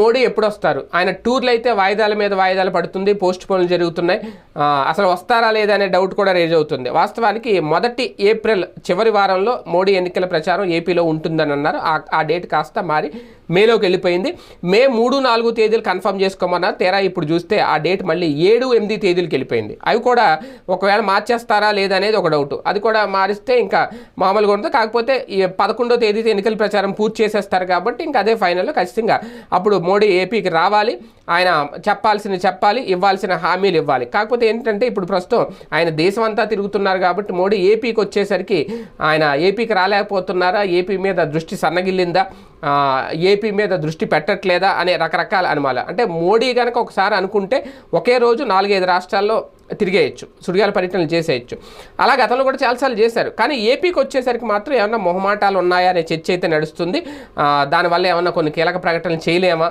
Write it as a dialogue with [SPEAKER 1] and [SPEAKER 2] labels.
[SPEAKER 1] మోడీ ఎప్పుడొస్తారు? ఆయన టూర్లు అయితే వాయిదాల మీద వాయిదాలు పడుతుంది, పోస్ట్ పోన్లు జరుగుతున్నాయి. అసలు వస్తారా లేదా అనే డౌట్ కూడా రేజ్ అవుతుంది. వాస్తవానికి 1 ఏప్రిల్ చివరి వారంలో మోడీ ఎన్నికల ప్రచారం ఏపీలో ఉంటుందని అన్నారు. ఆ డేట్ కాస్త మారి మేలోకి వెళ్ళిపోయింది. మే 3, 4 తేదీలు కన్ఫర్మ్ చేసుకోమన్నారు. తీరా ఇప్పుడు చూస్తే ఆ డేట్ మళ్ళీ 7, 8 తేదీలకు వెళ్ళిపోయింది. అవి కూడా ఒకవేళ మార్చేస్తారా లేదా అనేది ఒక డౌట్. అది కూడా మారిస్తే ఇంకా మామూలుగా ఉంటుంది. కాకపోతే ఈ 11వ తేదీతో ఎన్నికల ప్రచారం పూర్తి చేసేస్తారు కాబట్టి ఇంకా అదే ఫైనల్లో ఖచ్చితంగా అప్పుడు మోడీ ఏపీకి రావాలి. ఆయన చెప్పాలి, ఇవ్వాల్సిన హామీలు ఇవ్వాలి. కాకపోతే ఏంటంటే ఇప్పుడు ప్రస్తుతం ఆయన దేశం అంతా తిరుగుతున్నారు కాబట్టి మోడీ ఏపీకి వచ్చేసరికి ఆయన ఏపీకి రాలేకపోతున్నారా, ఏపీ మీద దృష్టి సన్నగిల్లిందా, ఏపీ మీద దృష్టి పెట్టట్లేదా అనే రకరకాల అనుమానాలు. అంటే మోడీ కనుక ఒకసారి అనుకుంటే ఒకే రోజు 4-5 రాష్ట్రాల్లో తిరిగేయచ్చు, సుడిగాల పర్యటనలు చేసేయచ్చు. అలా గతంలో కూడా చాలాసార్లు చేశారు. కానీ ఏపీకి వచ్చేసరికి మాత్రం ఏమన్నా మొహమాటాలు ఉన్నాయా అనే చర్చ అయితే నడుస్తుంది. దానివల్ల ఏమన్నా కొన్ని కీలక ప్రకటనలు చేయలేమా,